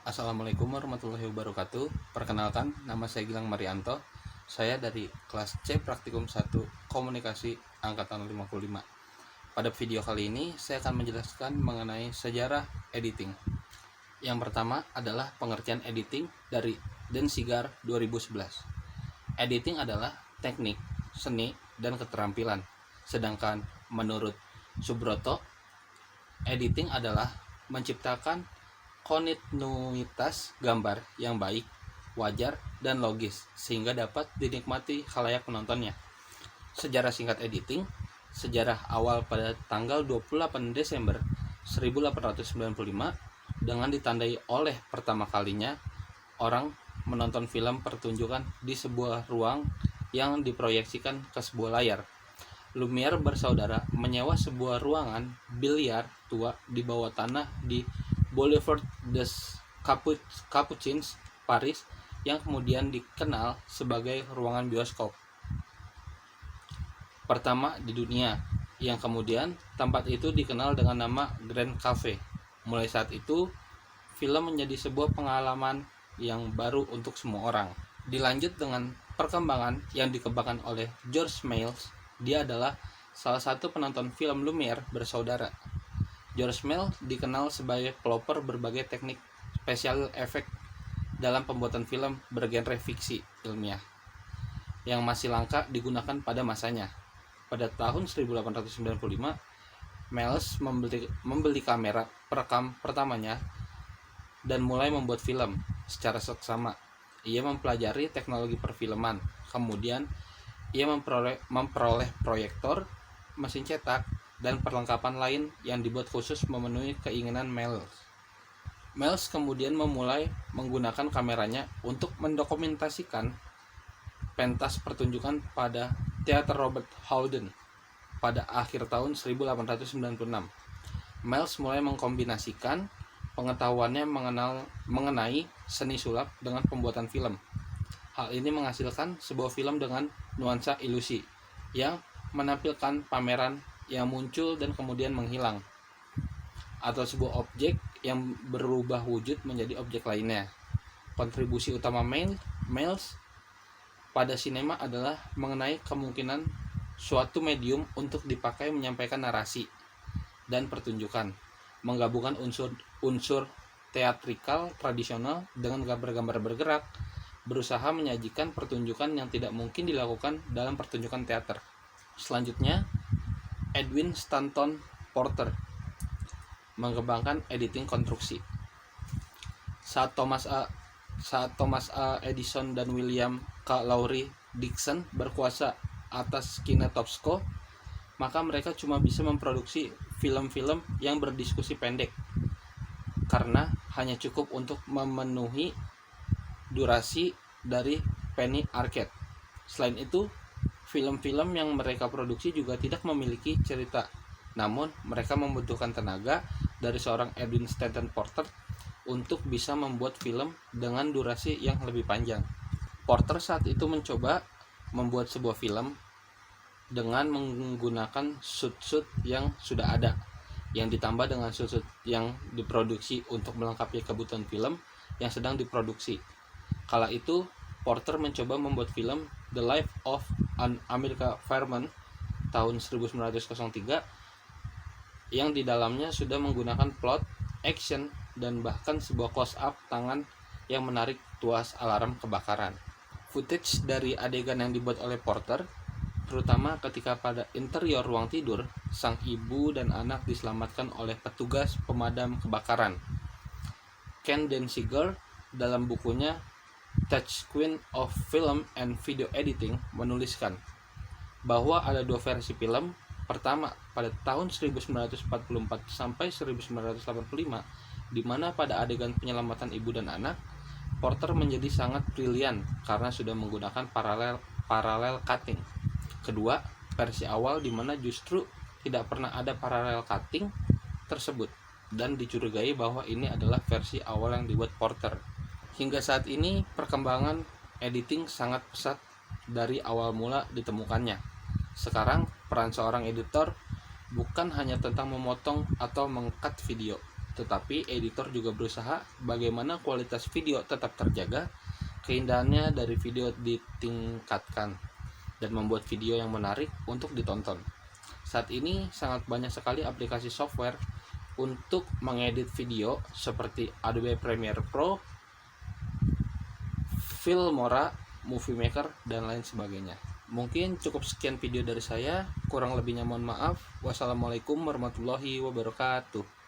Assalamualaikum warahmatullahi wabarakatuh. Perkenalkan, nama saya Gilang Marianto. Saya dari kelas C Praktikum 1 Komunikasi Angkatan 55. Pada video kali ini, saya akan menjelaskan mengenai sejarah editing. Yang pertama adalah pengertian editing dari Denziger 2011. Editing adalah teknik, seni, dan keterampilan. Sedangkan menurut Subroto, editing adalah menciptakan kontinuitas gambar yang baik, wajar, dan logis sehingga dapat dinikmati khalayak penontonnya. Sejarah singkat editing. Sejarah awal pada tanggal 28 Desember 1895 dengan ditandai oleh pertama kalinya orang menonton film pertunjukan di sebuah ruang yang diproyeksikan ke sebuah layar. Lumière bersaudara menyewa sebuah ruangan biliar tua di bawah tanah di Boulevard des Capucins, Paris, yang kemudian dikenal sebagai ruangan bioskop pertama di dunia, yang kemudian tempat itu dikenal dengan nama Grand Cafe. Mulai saat itu, film menjadi sebuah pengalaman yang baru untuk semua orang. Dilanjut dengan perkembangan yang dikembangkan oleh George Méliès. Dia adalah salah satu penonton film Lumière bersaudara. George Méliès dikenal sebagai pelopor berbagai teknik special effect dalam pembuatan film bergenre fiksi ilmiah yang masih langka digunakan pada masanya. Pada tahun 1895, Méliès membeli kamera perekam pertamanya dan mulai membuat film secara seksama. Ia mempelajari teknologi perfilman. Kemudian ia memperoleh proyektor, mesin cetak, dan perlengkapan lain yang dibuat khusus memenuhi keinginan Méliès. Méliès kemudian memulai menggunakan kameranya untuk mendokumentasikan pentas pertunjukan pada Teater Robert Houdin pada akhir tahun 1896. Méliès mulai mengkombinasikan pengetahuannya mengenai seni sulap dengan pembuatan film. Hal ini menghasilkan sebuah film dengan nuansa ilusi yang menampilkan pameran yang muncul dan kemudian menghilang, atau sebuah objek yang berubah wujud menjadi objek lainnya. Kontribusi utama Méliès pada sinema adalah mengenai kemungkinan suatu medium untuk dipakai menyampaikan narasi dan pertunjukan, menggabungkan unsur teatrikal tradisional dengan gambar-gambar bergerak, berusaha menyajikan pertunjukan yang tidak mungkin dilakukan dalam pertunjukan teater. Selanjutnya, Edwin Stanton Porter mengembangkan editing konstruksi. Saat Thomas A. Edison dan William K. Lowry Dickson berkuasa atas kinetoscope, maka mereka cuma bisa memproduksi film-film yang berdiskusi pendek karena hanya cukup untuk memenuhi durasi dari penny arcade. Selain itu, film-film yang mereka produksi juga tidak memiliki cerita, namun mereka membutuhkan tenaga dari seorang Edwin Stanton Porter untuk bisa membuat film dengan durasi yang lebih panjang. Porter saat itu mencoba membuat sebuah film dengan menggunakan shoot yang sudah ada, yang ditambah dengan shoot yang diproduksi untuk melengkapi kebutuhan film yang sedang diproduksi. Kala itu, Porter mencoba membuat film The Life of an American Fireman tahun 1903 yang di dalamnya sudah menggunakan plot, action, dan bahkan sebuah close-up tangan yang menarik tuas alarm kebakaran. Footage dari adegan yang dibuat oleh Porter, terutama ketika pada interior ruang tidur, sang ibu dan anak diselamatkan oleh petugas pemadam kebakaran. Ken Denziger dalam bukunya Touchscreen of Film and Video Editing menuliskan bahwa ada dua versi film. Pertama pada tahun 1944 sampai 1985, di mana pada adegan penyelamatan ibu dan anak, Porter menjadi sangat brilian karena sudah menggunakan parallel cutting. Kedua, versi awal di mana justru tidak pernah ada parallel cutting tersebut dan dicurigai bahwa ini adalah versi awal yang dibuat Porter. Hingga saat ini, perkembangan editing sangat pesat dari awal mula ditemukannya. Sekarang, peran seorang editor bukan hanya tentang memotong atau meng-cut video, tetapi editor juga berusaha bagaimana kualitas video tetap terjaga, keindahannya dari video ditingkatkan, dan membuat video yang menarik untuk ditonton. Saat ini sangat banyak sekali aplikasi software untuk mengedit video seperti Adobe Premiere Pro, Filmora, Movie Maker, dan lain sebagainya. Mungkin cukup sekian video dari saya, kurang lebihnya mohon maaf. Wassalamualaikum warahmatullahi wabarakatuh.